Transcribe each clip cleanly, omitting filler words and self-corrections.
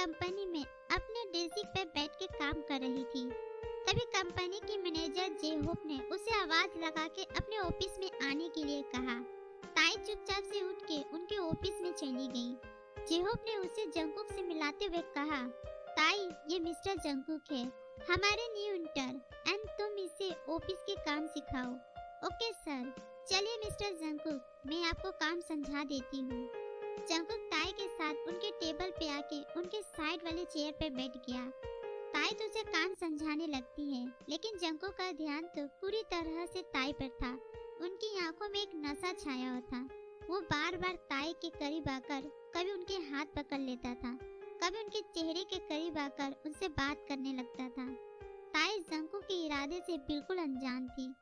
Company में अपने desk पे बैठ के काम कर रही थी। तभी कंपनी की मैनेजर जेहोप ने उसे आवाज लगा के अपने ऑफिस में आने के लिए कहा। ताई चुपचाप से उठ के उनके ऑफिस में चली गई। जेहोप ने उसे जंकुक से मिलाते हुए कहा, ताई ये मिस्टर जंकुक है, हमारे न्यू इंटर्न, एंड तुम इसे ऑफिस के काम सिखाओ। Okay sir. चलिए मिस्टर जंकुक, मैं आपको काम समझा देती हूँ। जंकुक ताई के साथ उनके टेबल पे आके उनके साइड वाले चेयर पे बैठ गया। ताई तो उसे काम समझाने लगती है, लेकिन जंकुक का ध्यान तो पूरी तरह से ताई पर था। उनकी आंखों में एक नशा छाया हुआ था। वो बार बार ताई के करीब आकर कभी उनके हाथ पकड़ लेता था, कभी उनके चेहरे के करीब आकर उनसे बात करने लगता था। ताई जंकुक के इरादे से बिल्कुल अनजान थी।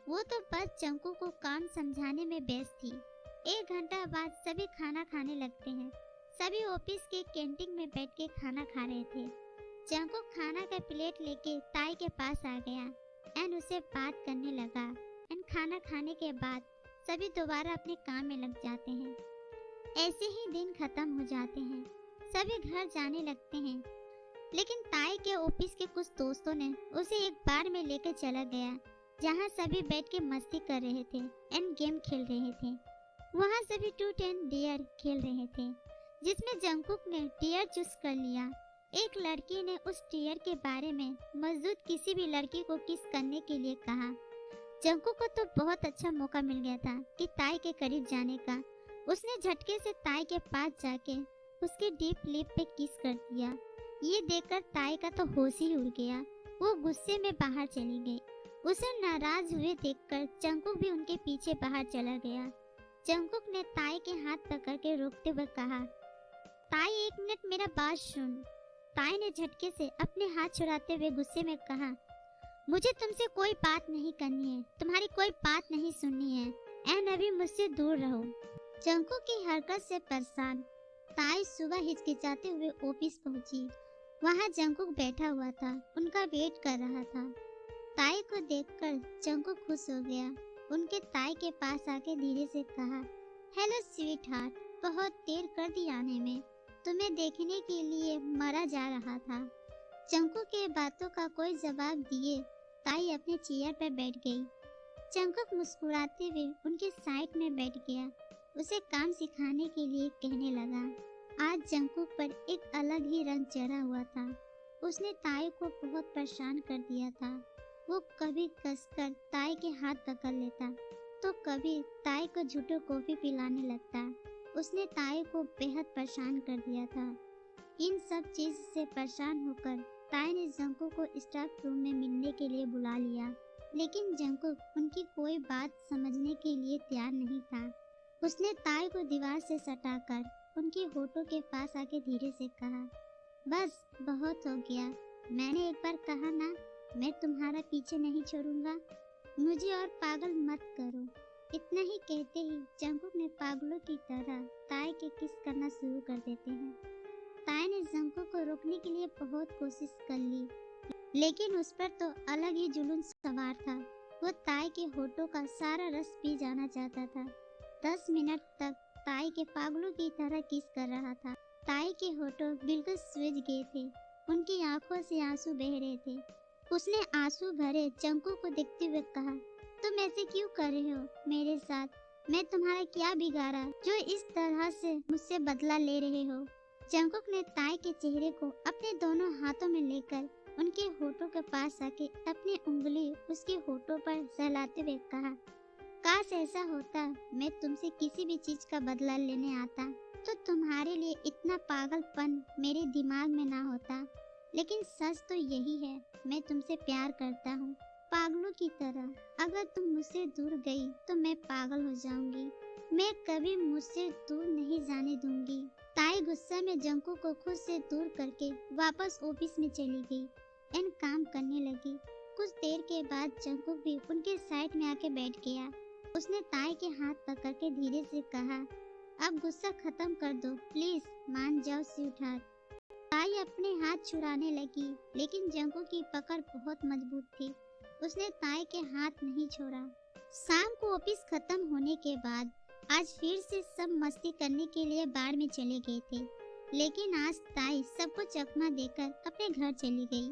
वो तो बस जंकुक को काम समझाने में व्यस्त थी। 1 घंटा बाद सभी खाना खाने लगते हैं। सभी ऑफिस के कैंटीन में बैठ के खाना खा रहे थे। जंकुक खाना का प्लेट लेके ताई के पास आ गया एंड उसे बात करने लगा। एंड खाना खाने के बाद सभी दोबारा अपने काम में लग जाते हैं। ऐसे ही दिन खत्म हो जाते हैं। सभी घर जाने लगते हैं, लेकिन ताई के ऑफिस के कुछ दोस्तों ने उसे एक बार में लेकर चला गया, जहां सभी बैठ के मस्ती कर रहे थे एंड गेम खेल रहे थे। वहां सभी 2 10 डेयर खेल रहे थे, जिसमें जंकुक ने डेयर चूज कर लिया। एक लड़की ने उस डेयर के बारे में मौजूद किसी भी लड़की को किस करने के लिए कहा। जंकुक को तो बहुत अच्छा मौका मिल गया था कि ताई के करीब जाने का। उसने झटके से ताई के पास जाके उसके डीप लिप पे किस कर दिया। ये देखकर ताई का तो होश ही उड़ गया। वो गुस्से में बाहर चली गई। उसे नाराज हुए देखकर जंकुक भी उनके पीछे बाहर चला गया। जंकुक ने ताई के हाथ पकड़ के रोकते हुए कहा, ताई 1 मिनट मेरा बात सुन। ताई ने झटके से अपने हाथ छुड़ाते हुए गुस्से में कहा, मुझे तुमसे कोई बात नहीं करनी है, तुम्हारी कोई बात नहीं सुननी है, एंड अभी मुझसे दूर रहो। जंकुक की हरकत से परेशान ताई सुबह हिचकिचाते हुए ऑफिस पहुंची। वहां जंकुक बैठा हुआ था, उनका वेट कर रहा था। ताई को देखकर जंकुक खुश हो गया। उनके ताई के पास आके धीरे से कहा, हेलो स्वीट हार्ट, बहुत देर कर दी आने में, तुम्हें देखने के लिए मरा जा रहा था। जंकुक के बातों का कोई जवाब दिए ताई अपने चेयर पर बैठ गई। जंकुक मुस्कुराते हुए उनके साइड में बैठ गया। उसे काम सिखाने के लिए कहने लगा। आज जंकुक पर एक अलग ही रंग चढ़ा हुआ था। उसने ताई को बहुत परेशान कर दिया था। वो कभी कसकर ताई के हाथ पकड़ लेता, तो कभी ताई को झूठो कॉफी पिलाने लगता। उसने ताई को बेहद परेशान कर दिया था। इन सब चीज से परेशान होकर ताई ने जंकुक को स्टाफ रूम में मिलने के लिए बुला लिया, लेकिन जंकुक उनकी कोई बात समझने के लिए तैयार नहीं था। उसने ताई को दीवार से सटाकर उनके होठों के पास आके धीरे से कहा, बस बहुत हो गया, मैंने एक बार कहा ना, मैं तुम्हारा पीछे नहीं छोड़ूंगा, मुझे और पागल मत करो। इतना ही कहते ही जंकुक ने पागलों की तरह ताई के किस करना शुरू कर देते हैं। ताई ने जंकुक को रोकने के लिए बहुत कोशिश कर ली, लेकिन उस पर तो अलग ही जुनून सवार था। वो ताई के होठों का सारा रस पी जाना चाहता था। 10 मिनट तक ताई के पागलों की तरह किस कर रहा था। ताई के होठों बिल्कुल सूज गए थे, उनकी आंखों से आंसू बह रहे थे। उसने आंसू भरे जंकुक को देखते हुए कहा, तुम ऐसे क्यों कर रहे हो मेरे साथ? मैं तुम्हारा क्या बिगाड़ा जो इस तरह से मुझसे बदला ले रहे हो? जंकुक ने ताई के चेहरे को अपने दोनों हाथों में लेकर उनके होठों के पास आके अपनी उंगली उसके होठों पर सहलाते हुए कहा, काश ऐसा होता, मैं तुमसे किसी भी चीज का बदला लेने आता तो तुम्हारे लिए इतना पागलपन मेरे दिमाग में ना होता। लेकिन सच तो यही है, मैं तुमसे प्यार करता हूँ, पागलों की तरह। अगर तुम मुझसे दूर गई तो मैं पागल हो जाऊंगी। मैं कभी मुझसे दूर नहीं जाने दूंगी। ताई गुस्सा में जंकुक को खुद से दूर करके वापस ऑफिस में चली गई एंड काम करने लगी। कुछ देर के बाद जंकुक भी उनके साइड में आके बैठ गया। उसने ताई के हाथ पकड़ के धीरे से कहा, अब गुस्सा खत्म कर दो प्लीज, मान जाओ स्वीटहार्ट। ताई अपने हाथ छुड़ाने लगी, लेकिन जंकुक की पकड़ बहुत मजबूत थी। उसने ताई के हाथ नहीं छोड़ा। शाम को ऑफिस खत्म होने के बाद आज फिर से सब मस्ती करने के लिए बार में चले गए थे। लेकिन आज ताई सबको चकमा देकर अपने घर चली गई।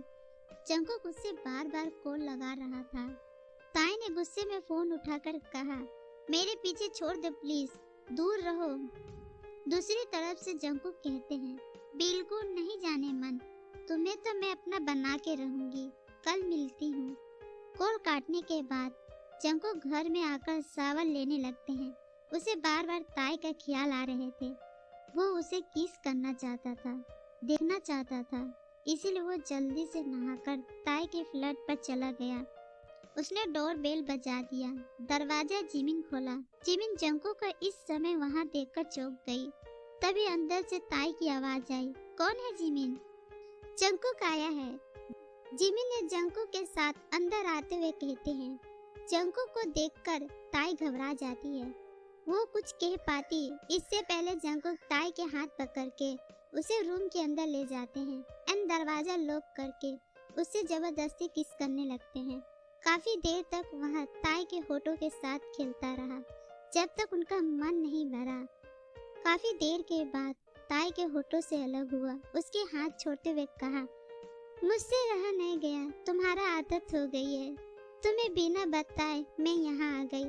जंकुक उससे बार बार कॉल लगा रहा था। ताई ने गुस्से में फोन उठाकर कहा, मेरे पीछे छोड़ दे प्लीज, दूर रहो। दूसरी तरफ से जंकुक कहते हैं, बिल्कुल नहीं जाने मन, तुम्हें तो मैं अपना बना के रहूंगी, कल मिलती हूँ। कॉल काटने के बाद जंकुक घर में आकर सावर लेने लगते हैं। उसे बार बार ताई का ख्याल आ रहे थे। वो उसे किस करना चाहता था, देखना चाहता था, इसीलिए वो जल्दी से नहाकर ताई के फ्लैट पर चला गया। उसने डोर बेल बजा दिया। दरवाजा जिमिन खोला। जिमिन जंकुक को इस समय वहां देखकर चौंक गई। तभी अंदर से ताई की आवाज आई, कौन है जिमिन? जंकुक आया है। जिमिन ने जंकुक के साथ अंदर आते हुए कहते हैं। जंकुक को देखकर ताई घबरा जाती है। वो कुछ कह पाती इससे पहले जंकुक ताई के हाथ पकड़ के उसे रूम के अंदर ले जाते हैं एंड दरवाजा लॉक करके उससे जबरदस्ती किस करने लगते हैं। काफी देर तक वह ताई के होठों के साथ खेलता रहा जब तक उनका मन नहीं भरा। काफी देर के बाद ताई के होठों से अलग हुआ। उसके हाथ छोड़ते हुए कहा, मुझसे रहा नहीं गया, तुम्हारा आदत हो गई है। तुम्हें बिना बताए मैं यहाँ आ गई।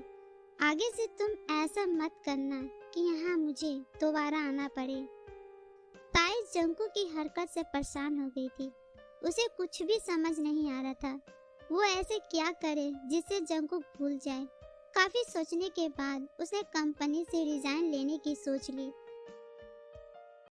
आगे से तुम ऐसा मत करना कि यहाँ मुझे दोबारा आना पड़े। ताई जंकुक की हरकत से परेशान हो गई थी। उसे कुछ भी समझ नहीं आ रहा था वो ऐसे क्या करे जिससे जंकुक भूल जाए। काफी सोचने के बाद उसने कंपनी से रिजाइन लेने की सोच ली।